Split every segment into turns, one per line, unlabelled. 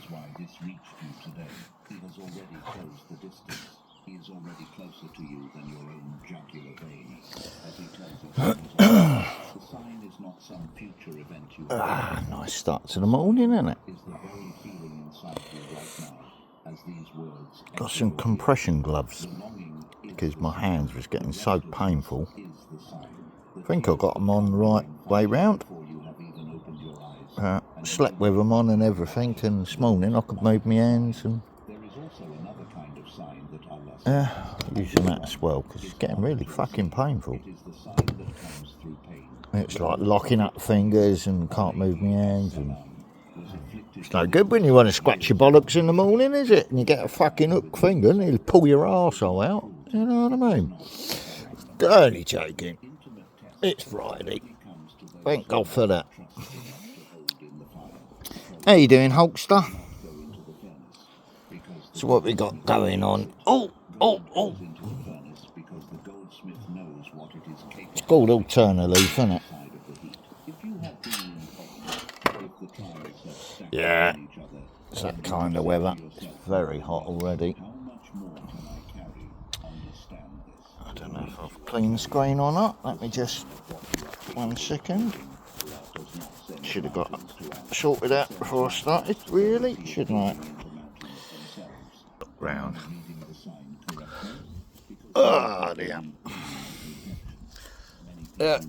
why this reached you today. He has already closed the distance. He is already closer to you than your own jugular vein. As he tells his friends, the sign is not some future event you have.
Nice start to the morning, isn't it?
Is the very feeling inside you right now as these words
Got some compression gloves because my hands was getting so painful. I think I got them on the right way round. Slept with them on and everything, and this morning I could move my hands and using that as well because it's getting really fucking painful. It's like locking up fingers and can't move my hands, and it's no good when you want to scratch your bollocks in the morning, is it? And you get a fucking hook finger and it'll pull your arsehole out. You know what I mean? Only joking. It's Friday. Thank God for that. How you doing, Hulkster? So what we got going on? Oh! It's called Alterna Leaf, isn't it? Yeah, it's that kind of weather. It's very hot already. I don't know if I've cleaned the screen or not. Let me just 1 second. Should have got sorted out before I started, really, shouldn't I? Look round. Oh dear. Yeah,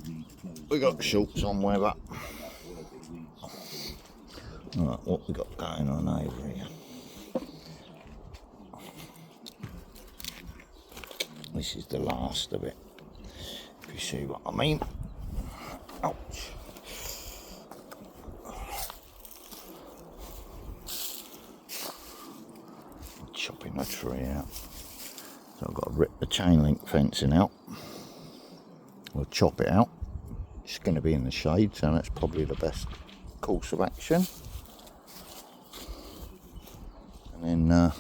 we got shorts on weather. Right, what we got going on over here? This is the last of it, if you see what I mean. Ouch. Chopping a tree out. So I've got to rip the chain link fencing out. Or chop it out. It's going to be in the shade, so that's probably the best course of action. And then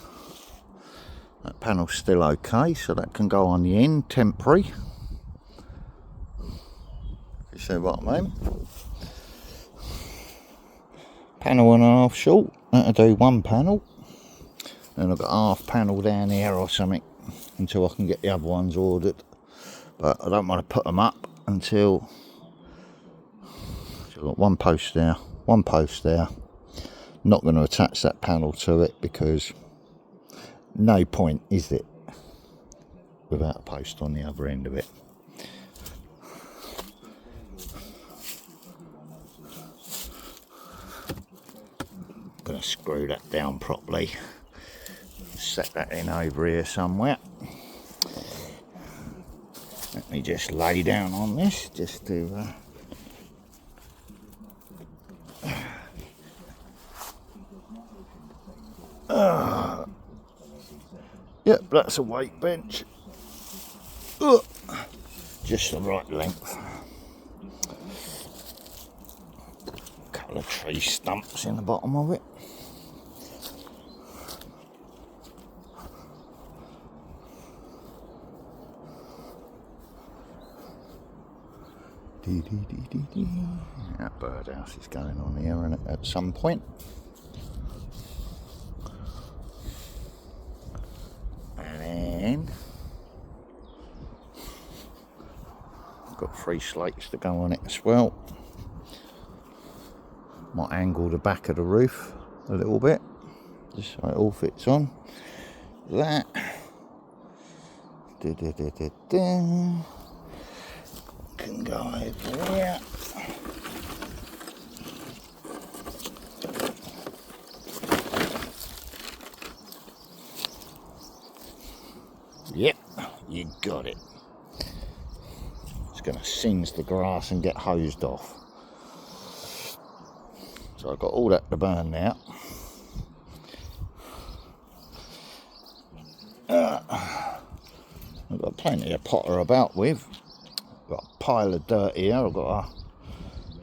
that panel's still okay, so that can go on the end, temporary. You see what I mean? Panel and a half short, that'll do one panel. Then I've got half panel down here or something until I can get the other ones ordered. But I don't want to put them up until so I've got one post there, one post there. Not going to attach that panel to it because no point, is it, without a post on the other end of it. I'm going to screw that down properly. Set that in over here somewhere. Let me just lay down on this just to yep, that's a weight bench. Just the right length. A couple of tree stumps in the bottom of it. That birdhouse is going on here and at some point. And then I've got 3 slates to go on it as well. Might angle the back of the roof a little bit, just so it all fits on. That. Can go over here. Yep, you got it. It's going to singe the grass and get hosed off. So I've got all that to burn now. I've got plenty of potter about with. Got a pile of dirt here. I've got a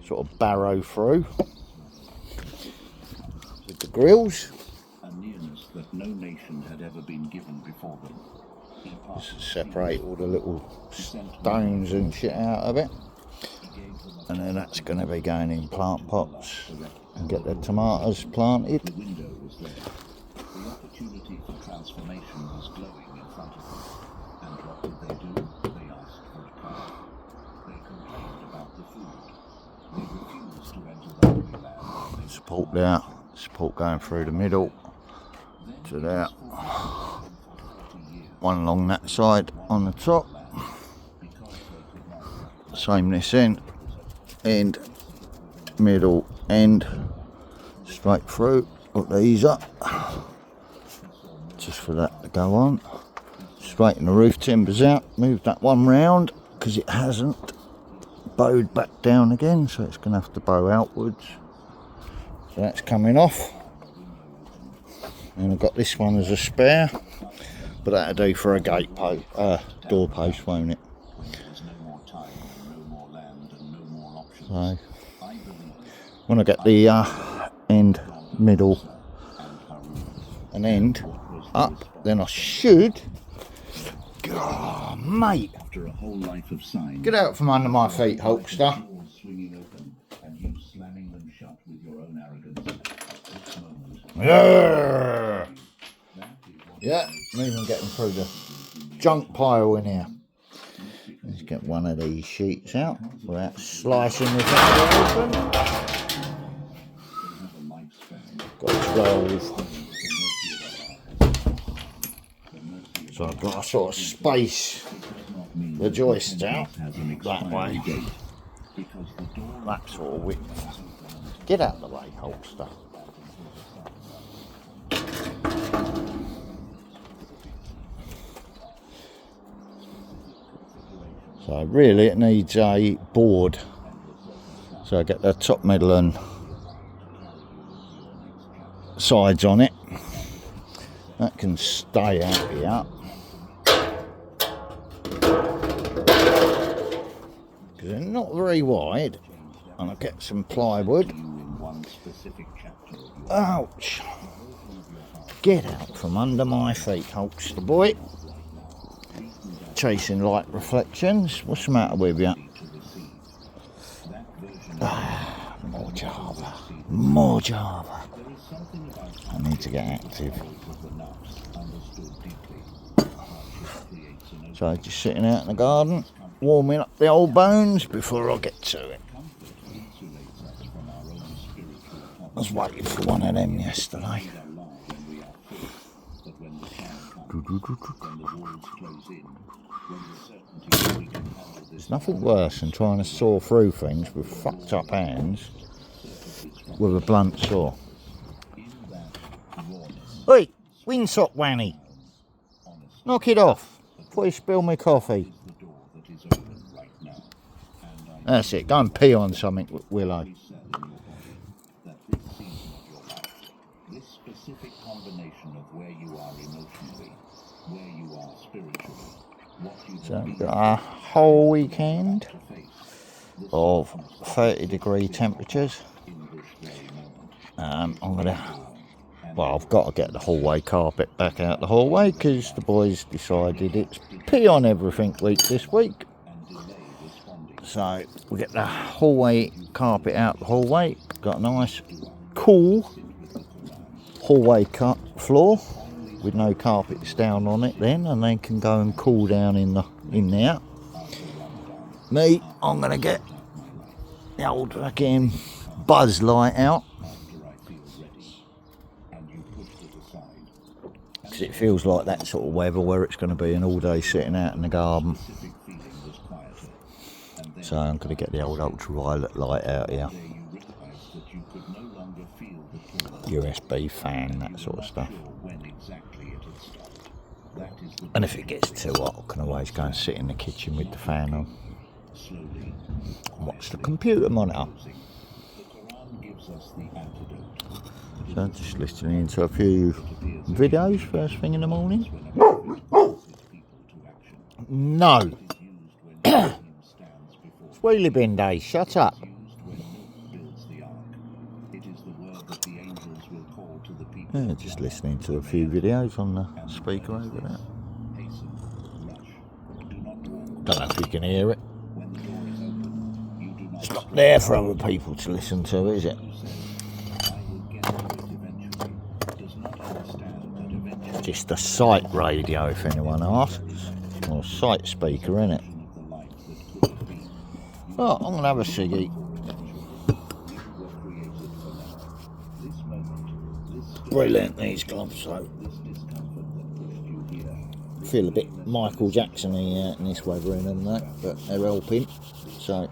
sort of barrow through with the grills.
A nearness that no nation had ever been given before them.
Just separate all the little stones and shit out of it, and then that's going to be going in plant pots and get the tomatoes planted.
civilization was glowing in front of them. And what did they do? They asked for a car. They complained about the food. They refused to enter the Holy Land.
Support there, support going through the middle to there. One along that side on the top. Same this end, middle, end, straight through. Put these up, just for that to go on. Straighten the roof timbers out, move that one round because it hasn't bowed back down again, so it's going to have to bow outwards. So that's coming off. And I've got this one as a spare, but that'll do for a gate post, door post, won't it? So when I get the end, middle and end up, then I should. God, mate,
After a whole life of signs,
get out from under my feet, Hulkster.
doors swinging open and you slamming them shut with your own arrogance. At this moment,
Yeah,
that is what
yeah, I'm even getting through the junk pile in here. Let's get one of these sheets out without slicing the thing open. Got 12. So I've got to sort of space the joists out that way. That sort of width. Get out of the way, Hulkster. So really it needs a board. So I get the top, middle and sides on it. That can stay out here. Because they're not very wide. And I'll get some plywood. Ouch. Get out from under my feet, Hulkster boy. Chasing light reflections. What's the matter with you? More Java. More Java. I need to get active. So just sitting out in the garden, warming up the old bones before I get to it. I was waiting for one of them yesterday. There's nothing worse than trying to saw through things with fucked up hands with a blunt saw. Oi, windsock Wanny, knock it off before you spill my coffee. That's it, go and pee on something, Willow.
This specific combination of where you are emotionally, where you are spiritually, what you
So we've got a whole weekend of 30-degree temperatures. I've got to get the hallway carpet back out the hallway because the boys decided it's pee on everything week this week. So we get the hallway carpet out the hallway. Got a nice cool hallway cut floor with no carpets down on it then, and they can go and cool down in there. Me, I'm gonna get the old fucking buzz light out because it feels like that sort of weather where it's going to be an all day sitting out in the garden. So I'm going to get the old ultraviolet light out here. USB fan, that sort of stuff. And if it gets too hot, I can always go and sit in the kitchen with the fan on and watch the computer monitor. So I'm just listening to a few videos first thing in the morning. No. It's wheelie bin day, shut up. Yeah, just listening to a few videos on the speaker over there. Don't know if you can hear it. It's not there for other people to listen to, is it? just a sight radio, if anyone asks. Or a sight speaker, innit? Oh, I'm gonna have a ciggy. Brilliant, these gloves, though. Feel a bit Michael Jackson-y in this weather and that, but they're helping. So.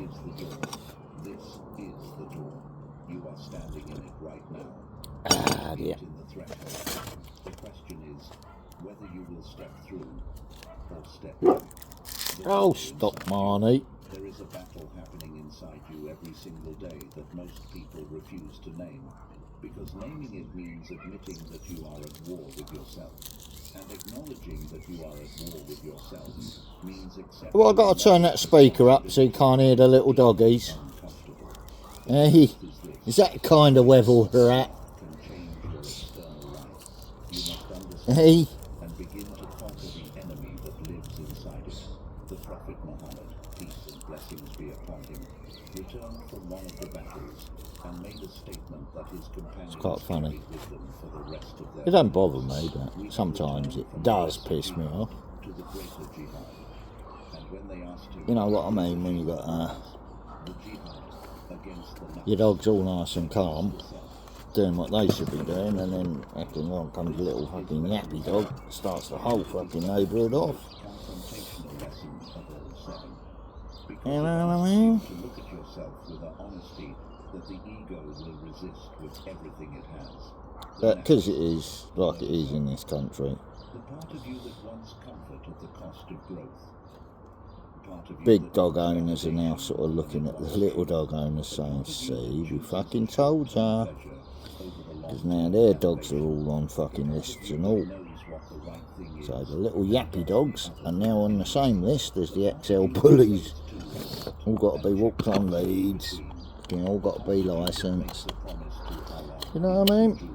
Ah, yeah.
The question is whether you will step through or step in.
Oh, stop, Marnie.
There is a battle happening inside you every single day that most people refuse to name, because naming it means admitting that you are at war with yourself. And acknowledging that you are at war with yourself means accepting.
Well, I've got to turn that speaker up so you can't hear the little doggies. Hey, is that kind of weather we're at? Hey.
And begin to conquer the enemy that lives inside it. The Prophet Muhammad, peace and blessings be upon him, returned from one of the battles and made a statement that his companions
It's quite funny.
carried with them for the rest of their
It don't bother me, but sometimes it does piss me off.
to the greater jihad. And when they asked him,
You know what I mean, when you got
the jihad against the
your dog's all nice and calm, doing what they should be doing, and then fucking along comes a little fucking yappy dog, starts the whole fucking neighbourhood off.
confrontational lesson of all seven. Because
You know what I mean?
to look at yourself with an honesty that the ego will resist with everything it has.
Because it is like it is in this country.
The part of you that wants comfort at the cost of growth. The part of you
Big
that
dog
wants
owners are now sort of looking at the little dog owners saying, see, we fucking told ya.
pleasure over the long
Because now their dogs are all on fucking lists and all.
knows what the right thing is.
So the little yappy dogs are now on the same list as the XL bullies. All got to be walked on leads. All got to be licensed. You know what I mean?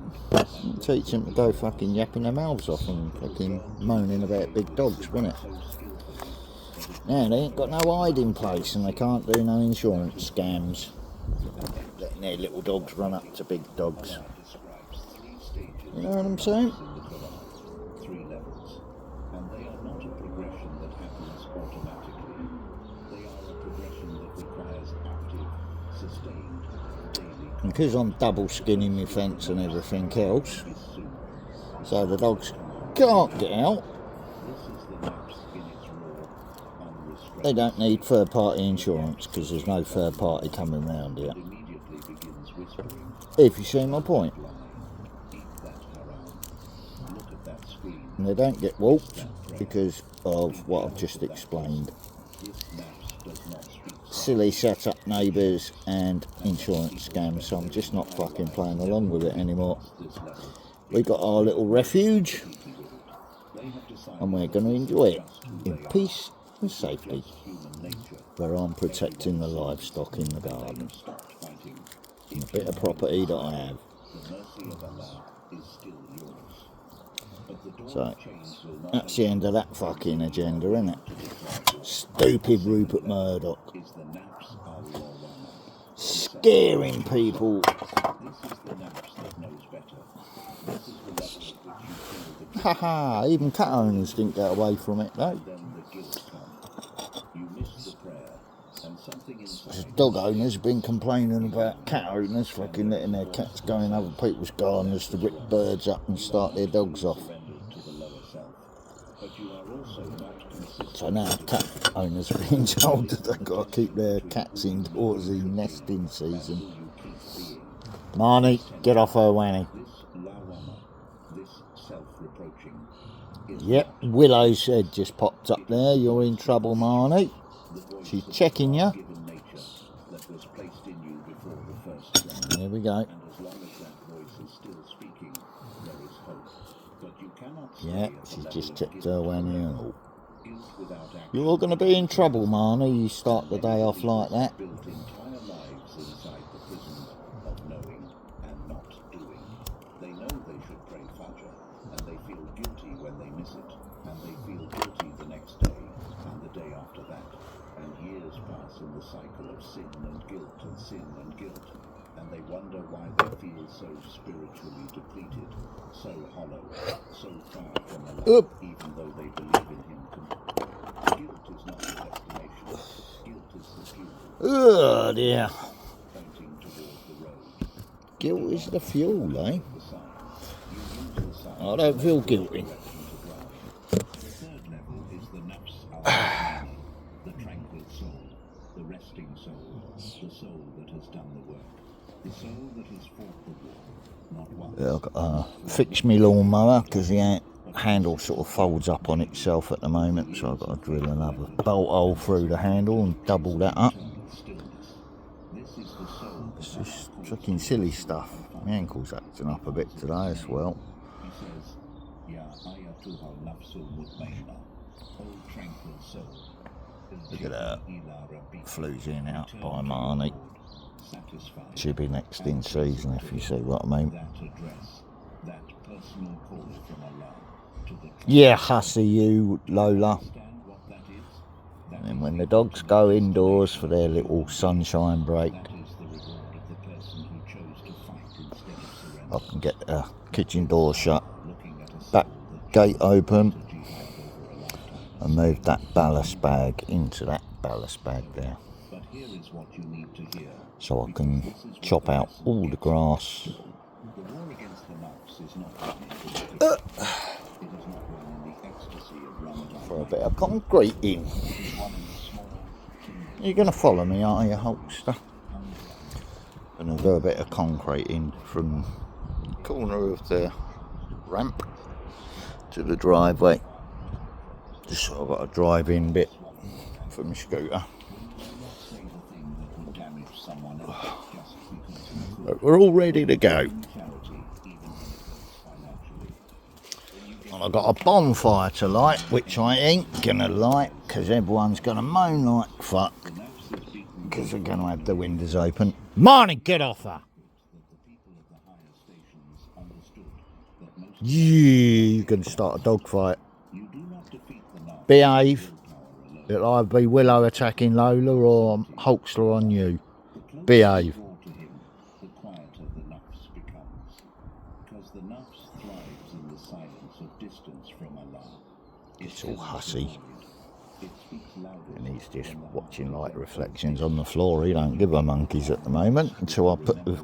Teach them to go fucking yapping their mouths off and fucking moaning about big dogs, wouldn't it? Now they ain't got no hiding place and they can't do no insurance scams. Letting their little dogs run up to big dogs. You know what I'm saying?
Three levels, and they are not a progression that happens automatically. They are a progression that requires active, sustained, daily.
And because I'm double skinning my fence and everything else, so the dogs can't get out.
This is the lapse in its raw, unrestrained.
They don't need third party insurance because there's no third party coming round here.
Immediately begins whispering,
If you see my point.
lie, eat that haram, look at that screen.
And they don't get walked because of what I've just explained.
This lapse does not speak.
Silly set-up neighbours and insurance scams, so I'm just not fucking playing along with it anymore.
This level,
We got our little refuge
they have decided
and we're going to enjoy it in peace and safety,
human nature.
where I'm protecting the livestock in the garden
Stopped fighting.
and a bit of property that I have.
The mercy of Allah is still yours. But the door
So
of change will not
that's the end of that fucking agenda, innit? Stupid Rupert Murdoch.
is the naps al-Lawama.
Scaring people.
This is the naps that knows better. This is the level at which you feel the
Haha, even cat owners didn't get away from it though.
then the guilt comes. You miss the prayer, and something inside
Dog owners have been complaining about cat owners fucking letting their cats go in other people's gardens to rip birds up and start their dogs off.
surrendered to the lower self. But you are also not consistent.
So now cat owners are being told that they've got to keep their cats indoors in nesting season.
You keep being.
Marnie, get off her wanny.
This lawama, this self-reproaching, is
Yep, Willow's head just popped up there. You're in trouble, Marnie.
the voice
She's
of
checking you.
given nature that was placed in you before the first breath.
There we go.
And as long as that voice is still speaking, there is hope. But you cannot stay
Yeah,
at the
she's
level
just
of
tipped
guilt.
her wanny and all.
Guilt without action
You're going to be in trouble, Marnie. You start the day off like that.
built entire lives inside the prison of knowing and not doing. They know they should pray Fajr, and they feel guilty when they miss it, and they feel guilty the next day, and the day after that, and years pass in the cycle of sin and guilt and sin and guilt, and they wonder why they feel so spiritually depleted, so hollow, so far from Allah, even though they believe in Him. Guilt is not the destination. Guilt is the fuel.
Oh dear.
Pointing toward the road.
Guilt is the fuel, eh?
The sign. You use the sign
I don't feel guilty.
direction to drive. The third level is the nafs al-mutmainna, the tranquil soul, the resting soul, the soul that has done the work, the soul that has fought the war, not once.
Yeah, I've got to fix my lawnmower because the handle sort of folds up on itself at the moment, so I've got to drill another bolt hole through the handle and double that up. It's just fucking silly stuff. My ankle's acting up a bit today as well.
He says, Ya ayatuha nafsul mutmainna, O tranquil soul.
Look at that. Flues in out by Marnie. She'll be next in season if you see what I mean.
That address, that personal call from Allah to the
Yeah, hussy you, Lola.
understand what that is? That
And when the dogs go indoors for their little sunshine break,
is the reward of the person who chose to fight instead of surrender.
I can get the kitchen door shut,
Looking at a
back
soul that
gate open,
jihad over a lifetime.
and move that ballast bag into that ballast bag there,
But here is what you need to hear.
so I can chop out all the grass.
The war against the nafs is not won in the it is not won in the ecstasy of Ramadan.
For a bit of concrete in.
It is won in the small, timid,
You're going to follow me, are you, Hulkster? Going to do a bit of concrete in from the corner of the ramp to the driveway. Just so I've got a drive-in bit for my scooter.
say the thing that would damage someone else just because you could.
But we're all ready to go.
Charity, even when it hurts financially.
And I've got a bonfire to light, which I ain't going to light because everyone's going to moan like fuck because they're going to have the windows open. Morning, get off her! Yeah, you're going to start a dog fight.
You do not defeat the nafs
Behave.
alone.
It'll either be Willow attacking Lola or Hulkster on you. Behave.
Draw to him, the quieter the nafs becomes. Because the nafs thrives in the silence of distance from Allah.
It's all hussy.
It speaks louder.
And he's just watching light reflections on the floor. He don't give a monkeys at the moment until I put the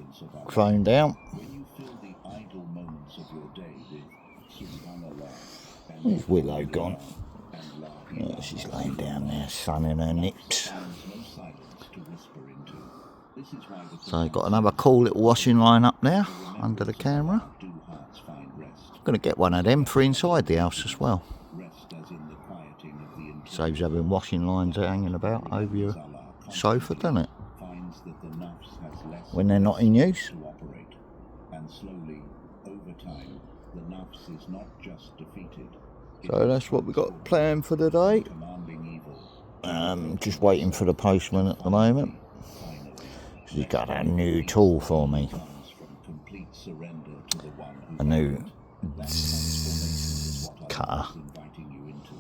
phone down.
When you fill the idle moments of your day with Subhanallah and
Where's Willow gone?
and La
Oh,
ilaha
she's laying down there, sunning her nips.
finds no silence to whisper into. This is why the
So I've got another cool little washing line up there under the camera.
do hearts find rest.
I'm going to get one of them for inside the house as well.
Rest as in the quieting of the internal.
Saves having washing lines hanging about over your sofa, doesn't it?
Finds that the nafs has less
When they're not in use.
to operate, and slowly, over time, the nafs is not just defeated.
So that's what we got planned for the day.
Commanding evil.
Just waiting for the postman at the moment.
Finally,
He's got a new tool for me.
comes from complete surrender to the one who
A new
what
cutter.
Allah is inviting you into.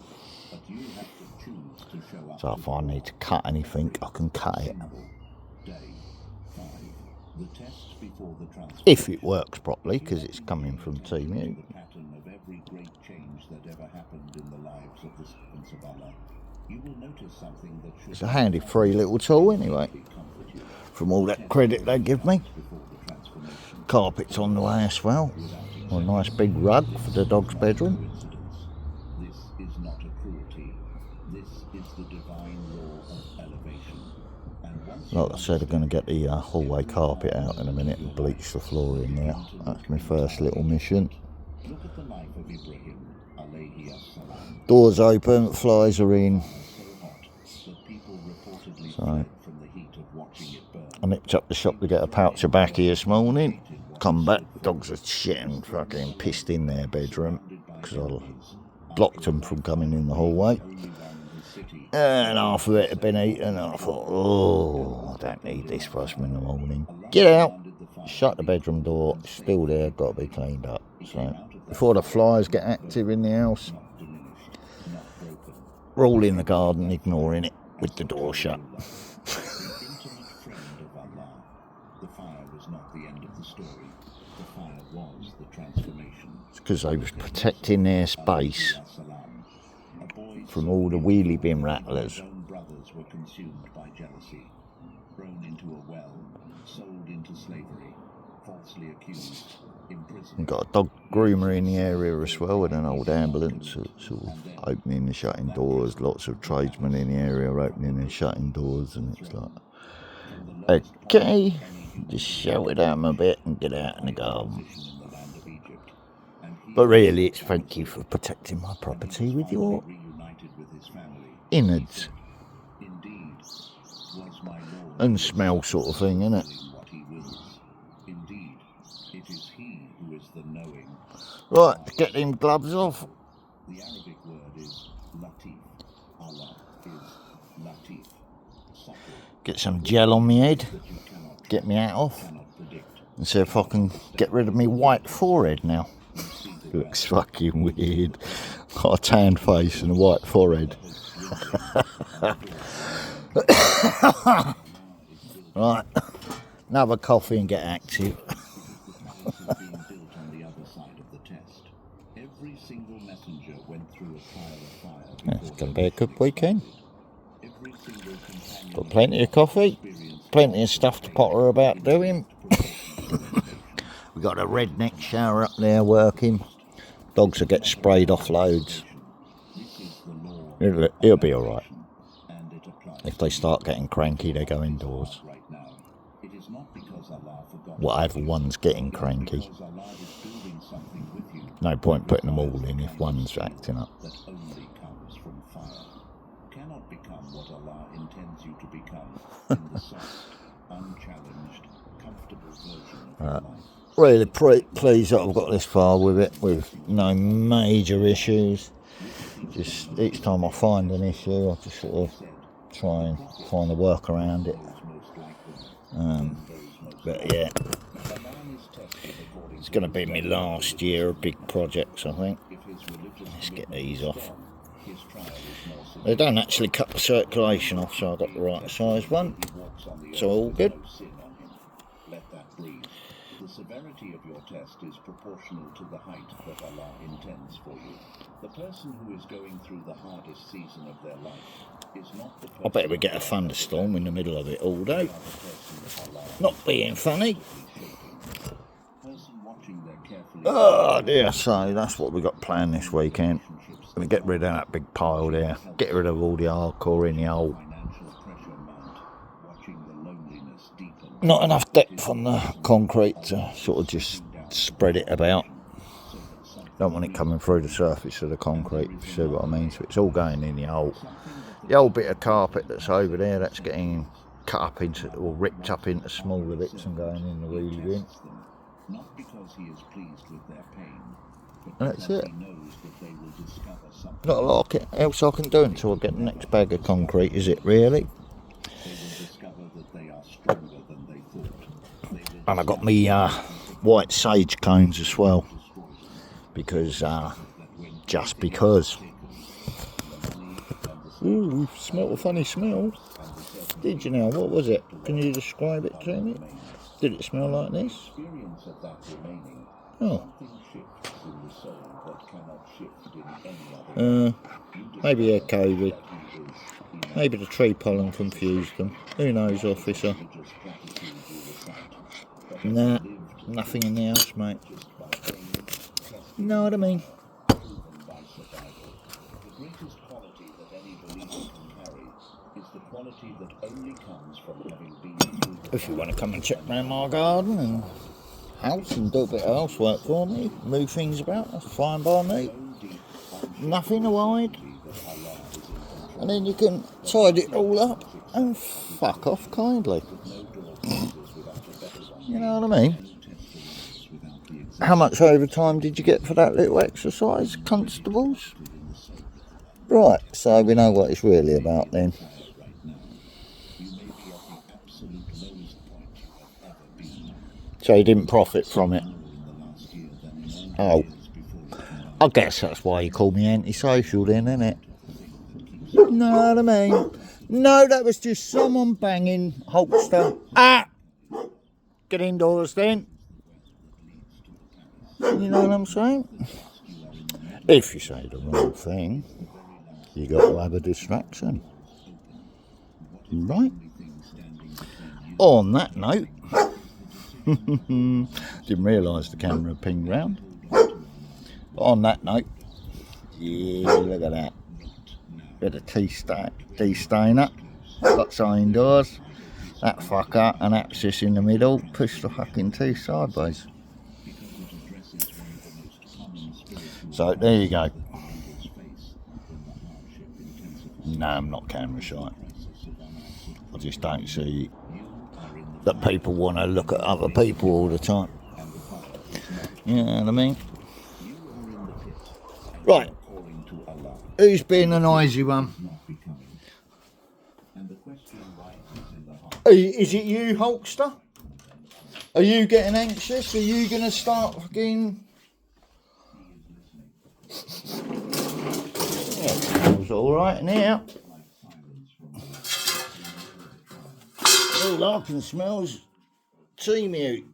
But you have to choose to show up
So if I need to cut anything, I can cut it.
Day 5. The test before the transfer.
If it works properly, because it's coming from Team U.
The pattern of every great change that ever happened in the lives of the servants of Allah. You will notice something that should
It's a handy free little tool anyway,
comfort you
from all that credit they give me.
before the transformation.
Carpet's on the way as well. A nice big rug for the dog's bedroom.
Coincidence. This is not a cruelty. This is the divine law of elevation. And once
Like I said, I'm going to get the hallway carpet out in a minute and bleach the floor in there. That's my first little mission.
look at the life of Ibrahim, alayhi as-salam,
Doors open, flies are in.
so hot that people reportedly
So-
fled from the heat of watching it burn.
I nipped up the shop to get a pouch of baccy this morning. Come back, dogs are shitting fucking pissed in their bedroom because I blocked them from coming in the hallway. And half of it had been eaten and I thought, oh, I don't need this for us in the morning. Get out! Shut the bedroom door, it's still there, got to be cleaned up. So before the flies get active in the house, we're all in the garden ignoring it with the door shut.
Intimate friend of Allah, the fire was
because they was protecting their space from all the wheelie bin rattlers.
His own brothers were consumed by jealousy, thrown into a well, sold into slavery, falsely accused, imprisoned.
We've got a dog groomer in the area as well, with an old ambulance sort of opening and shutting doors. Lots of tradesmen in the area opening and shutting doors, and it's like, okay, just shout it out a bit and get out in the garden. But really, it's thank you for protecting my property with your innards and smell sort of thing, innit? Right, get them gloves off.
The Arabic word is latif. Allah is latif. Subtle.
Get some gel on me head. Get me hat off. And see if I can get rid of me white forehead now. Looks fucking weird. Got a tan face and a white forehead. Right, another coffee and get active. It's going to be a good weekend. Got plenty of coffee, plenty of stuff to potter about doing. We got a redneck shower up there working. Dogs will get sprayed off loads. It'll be alright. If they start getting cranky, they go indoors. Whatever one's getting cranky. No point putting them all in if one's acting up.
Cannot become what Allah intends you to become in the soft, unchallenged, comfortable version of your life.
Really pleased that I've got this far with it, with no major issues. Just each time I find an issue, I just sort of try and find a work around it. But yeah, it's going to be my last year of big projects, I think. Let's get these off. They don't actually cut the circulation off, so I've got the right size one. So all good.
The severity of your test is proportional to the height that Allah intends for you. The person who is going through the hardest season of their life is not the person.
I bet we get a thunderstorm in the middle of it all day. Not being funny. Oh dear, so that's what we got planned this weekend. Gonna get rid of that big pile there. Get rid of all the hardcore in the hole. Not enough depth on the concrete to sort of just spread it about. Don't want it coming through the surface of the concrete, if you see what I mean. So it's all going in the hole. The old bit of carpet that's over there, that's getting cut up into, or ripped up into smaller bits and going in the wheelie bin.
Not because he is pleased with their pain,
And that's it.
he knows that they will discover something.
Not a lot else I can do until I get the next bag of concrete, is it really?
They will discover that they are stronger than they thought.
And I got me white sage cones as well, because just because. Ooh, we smelt a funny smell. Did you now? What was it? Can you describe it to me? Did it smell like this? Oh. Maybe they're COVID. Maybe the tree pollen confused them. Who knows, officer? Nah, nothing in the house, mate. Know what I mean? If you want to come and check round my garden and house and do a bit of housework for me, move things about, that's fine by me. Nothing to hide. And then you can tidy it all up and fuck off kindly. You know what I mean? How much overtime did you get for that little exercise, constables? Right, so we know what it's really about then. So you didn't profit from it? Oh. I guess that's why you call me antisocial then, innit? Know what I mean? No, that was just someone banging Hulkster. Ah! Get indoors then. You know what I'm saying? If you say the wrong thing, you got to have a distraction. Right? On that note, didn't realise the camera pinged round. On that note, yeah, look at that. Bit of tea stainer. Got sign doors. That fucker and axis in the middle. Push the fucking tea sideways. So there you go. No, I'm not camera shy. I just don't see that people want to look at other people all the time. You know what I mean? Right. Who's been a noisy one? Is it you, Hulkster? Are you getting anxious? Are you going to start fucking... Yeah, it smells alright in here. All I can smell is tea mute.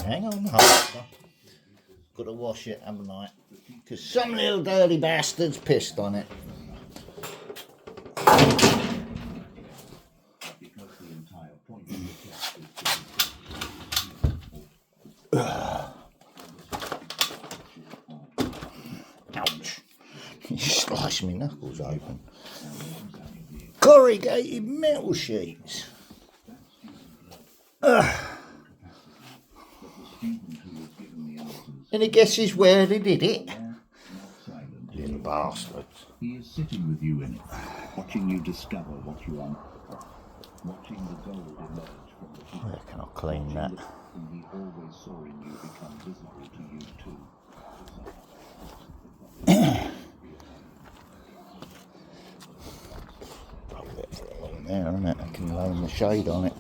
Hang on, Hulkster. Got to wash it, haven't I? Because some little dirty bastard's pissed on it. Ouch. You sliced me knuckles open. Corrugated metal sheets. Any guesses where they did it? Little bastards.
He is sitting with you in it, watching you discover what you are, watching the gold emerge from the heat.
Where can I clean that?
And he always saw in you become visible to you too.
There, isn't it? I can lay the shade on it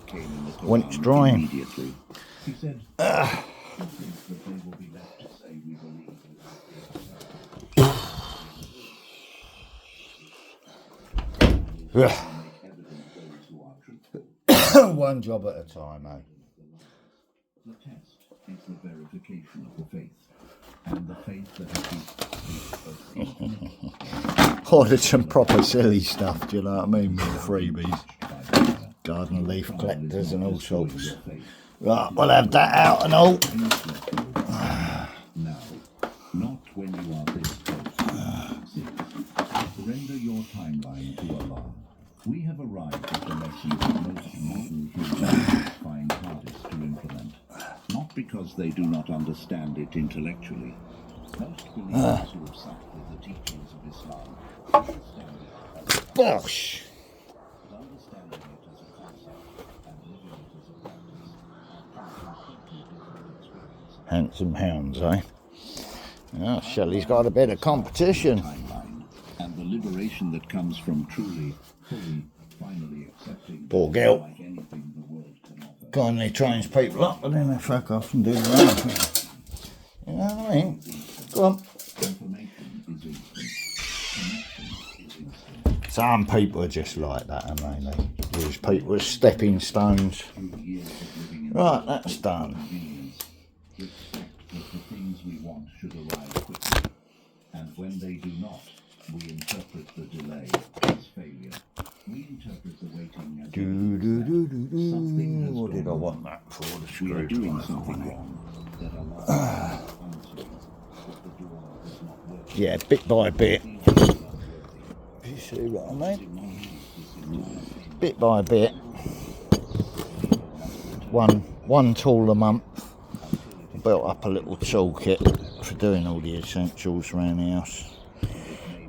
when it's drying.
Immediately. He said, that they will be left to say we believe
One job at a time, eh?
the test is the verification of the faith, and the faith that has
Ordered some proper silly stuff, do you know what I mean? With freebies. Garden leaf collectors and all sorts. Right, we'll have that out and all.
now, not when you are this close. 6. Surrender your timeline to Allah. We have arrived at the lesson that most modern humans find hardest to implement. Not because they do not understand it intellectually. Most believers who have sat with the teachings of Islam understand it as a
Bosh!
but understanding it as a concept and living it as a practice are completely different experiences.
Handsome hounds, eh? Oh, Shelley's got a bit of competition.
Timeline and the liberation that comes from fully, finally accepting
Poor girl.
like anything the world can offer.
Kindly trains people up, but then they fuck off and do their own thing. You know what I mean? Go on.
Information is instant. Connection is instant.
Some people are just like that, aren't they? Use people as stepping stones.
Through years of living in
Right, that's done.
convenience, we expect that the things we want should arrive quickly. And when they do not, we interpret the delay as failure. We interpret the waiting as something has
What did I
gone
want
wrong.
that for? The
We are doing
screwdriver.
something wrong that allows us to answer that the door is not working.
Yeah, bit by bit. You see what I mean? Bit by bit. One tool a month. I built up a little toolkit for doing all the essentials around the house.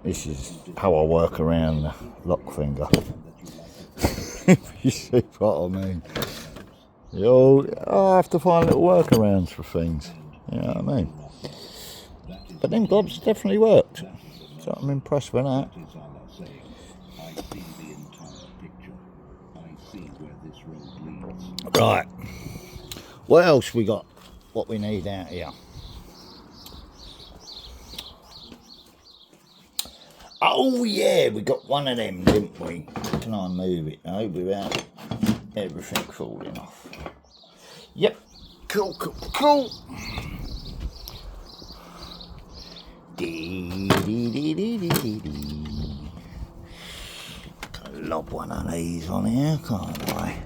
This is how I work around the lock finger. You see what I mean? I have to find little workarounds for things. You know what I mean? But them globs definitely worked. So I'm impressed with that.
That is Allah saying, I see the entire picture. I see where this road leads.
Right. What else we got? What we need out here? Oh yeah, we got one of them, didn't we? Can I move it though without everything falling off? Cool, cool, cool. Dee, dee, dee, dee, dee, dee, dee. Lob one of these on here, can't I?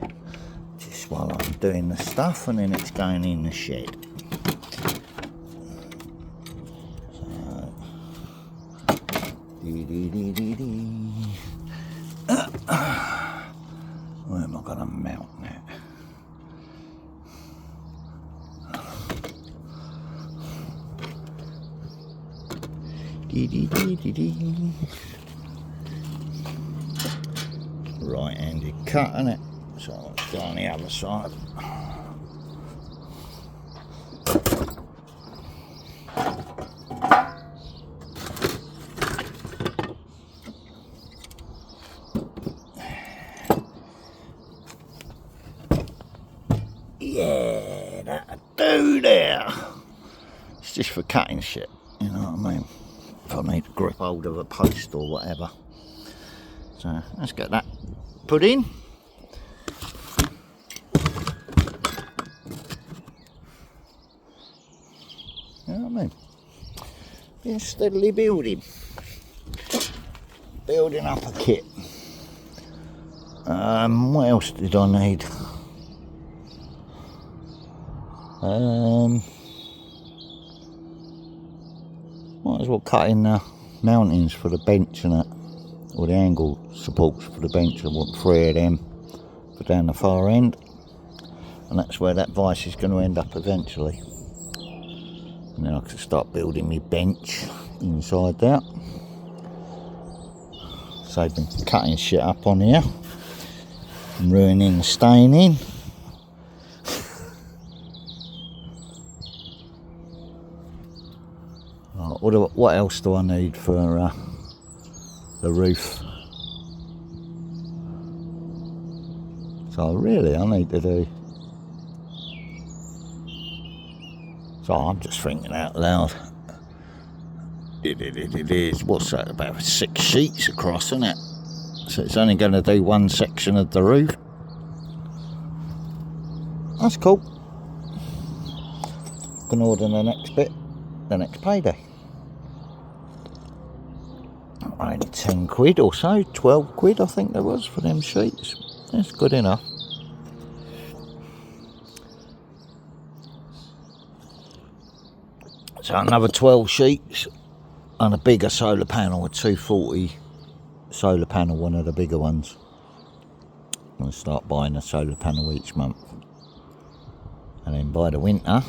Just while I'm doing the stuff, and then it's going in the shed. So, dee, dee, dee, dee, dee. Where am I going to mount that? Dee, dee, dee, dee, dee. Right-handed cut, innit? So let's go on the other side. Yeah, that'll do there. It's just for cutting shit, you know what I mean? If I need to grip hold of a post or whatever. So let's get that put in. You know what I mean? Been steadily building up a kit. What else did I need? Might as well cut in the mountings for the bench and that, or the angle supports for the bench. I want 3 of them for down the far end, and that's where that vice is going to end up eventually. And then I can start building my bench inside that. So I've been cutting shit up on here and ruining the staining. What else do I need for the roof? So really I need to do... So I'm just thinking out loud. It is, what's that, about 6 sheets across, isn't it? So it's only going to do one section of the roof. That's cool. Can order the next bit, the next payday. Only 10 quid or so, 12 quid I think there was for them sheets. That's good enough. So another 12 sheets and a bigger solar panel, a 240 solar panel, one of the bigger ones. I'm going to start buying a solar panel each month. And then by the winter,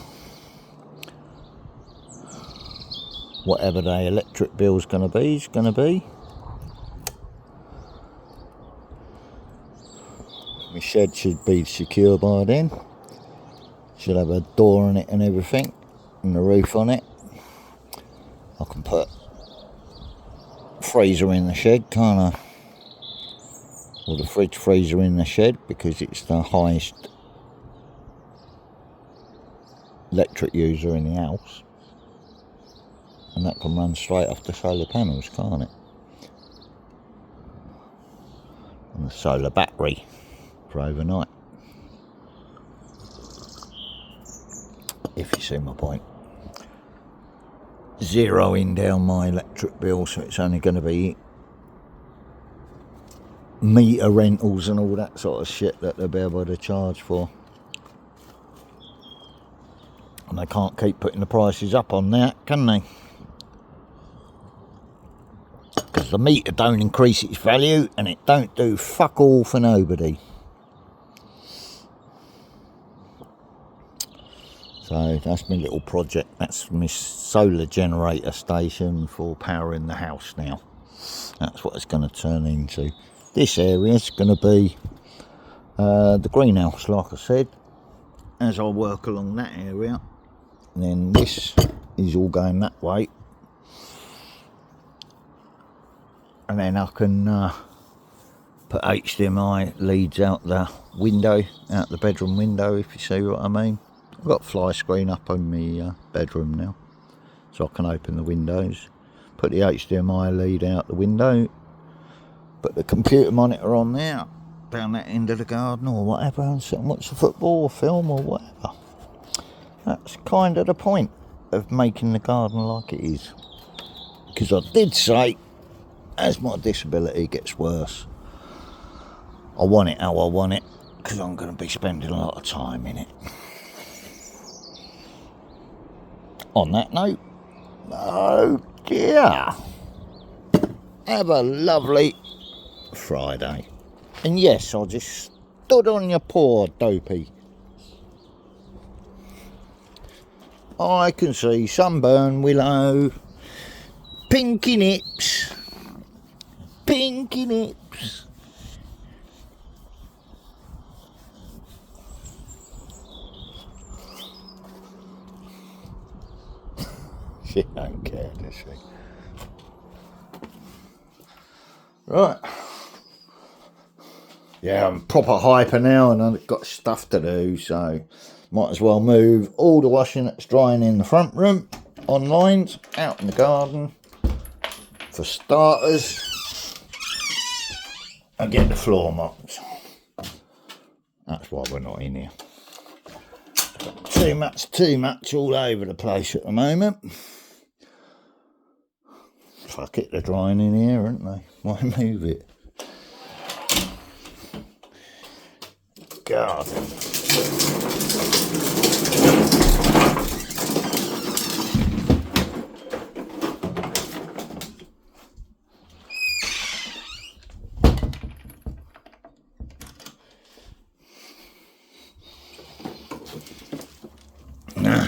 whatever the electric bill's going to be is going to be. My shed should be secure by then. Should have a door on it and everything, and the roof on it. I can put freezer in the shed, can't I? Or the fridge freezer in the shed, because it's the highest electric user in the house. And that can run straight off the solar panels, can't it? And the solar battery for overnight. If you see my point. Zeroing down my electric bill, so it's only going to be meter rentals and all that sort of shit that they'll be able to charge for. And they can't keep putting the prices up on that, can they? Because the meter don't increase its value and it don't do fuck all for nobody. So that's my little project. That's my solar generator station for powering the house now. That's what it's going to turn into. This area is going to be the greenhouse, like I said, as I work along that area. And then this is all going that way. And then I can put HDMI leads out the window, out the bedroom window, if you see what I mean. I've got a fly screen up on my bedroom now, so I can open the windows, put the HDMI lead out the window, put the computer monitor on there, down that end of the garden or whatever, and sit and watch the football or film or whatever. That's kind of the point of making the garden like it is. Because I did say, as my disability gets worse, I want it how I want it, because I'm going to be spending a lot of time in it. On that note, oh dear, have a lovely Friday. And yes, I just stood on your poor dopey. I can see sunburn, Willow, pinky nips, pinky nips. She don't care, does she? Right. Yeah, I'm proper hyper now and I've got stuff to do, so might as well move all the washing that's drying in the front room on lines out in the garden for starters and get the floor mopped. That's why we're not in here. Too much all over the place at the moment. Fuck it, they're drying in here, aren't they? Why move it? Garden. Nah.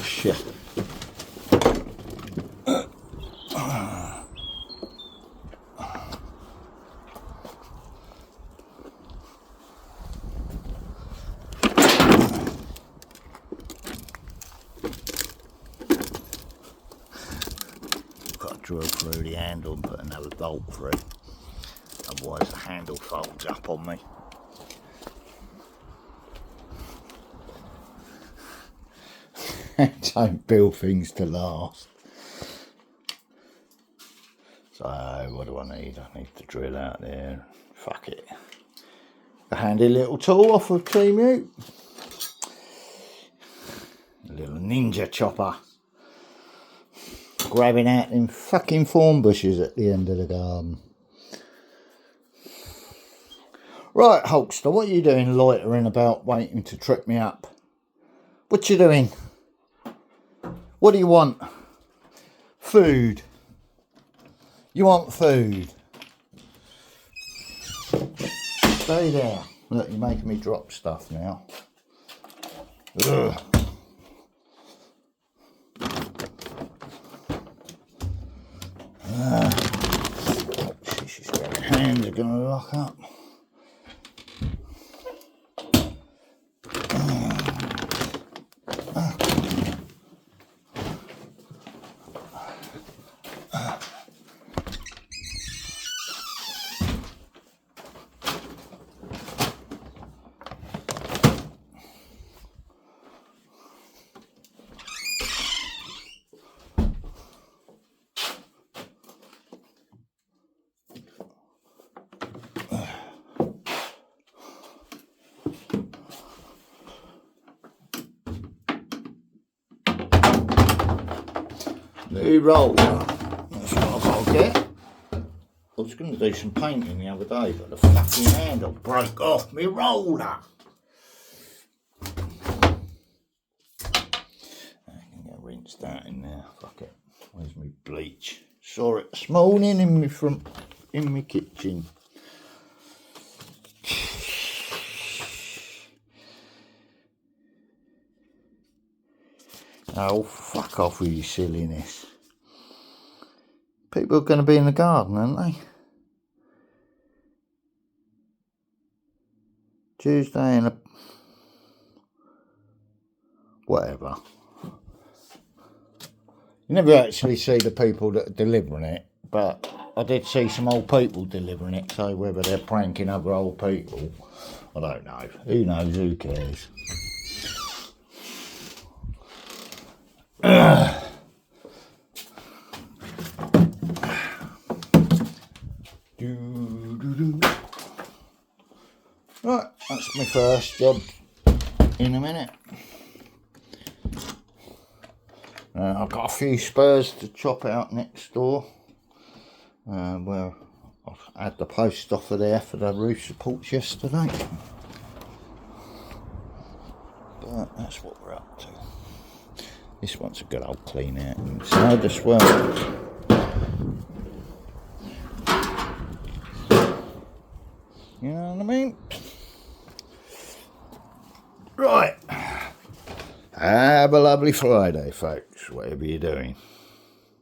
Shit. Got to drill through the handle and put another bolt through. Otherwise the handle folds up on me. Don't build things to last. So what do I need? I need to drill out there. Fuck it. A handy little tool off of Teamute. A little ninja chopper. Grabbing out them fucking thorn bushes at the end of the garden. Right, Hulkster, what are you doing loitering about waiting to trip me up? What you doing? What do you want? Food. You want food? Stay there. Look, you're making me drop stuff now. Ugh. She's got her hands are going to lock up. New roller. That's what I'll get. I was going to do some painting the other day, but the fucking handle broke off my roller. I can go rinse that in there. Fuck it. Where's my bleach? Saw it this morning in my kitchen. Oh, fuck off with your silliness. People are going to be in the garden, aren't they? Tuesday and whatever. You never actually see the people that are delivering it, but I did see some old people delivering it, so whether they're pranking other old people, I don't know. Who knows, who cares? Right, that's my first job in a minute. I've got a few spurs to chop out next door, where I've had the post offer there for the roof supports yesterday. But that's what we're up to. This one's a good old clean out inside as well. You know what I mean? Right. Have a lovely Friday, folks, whatever you're doing.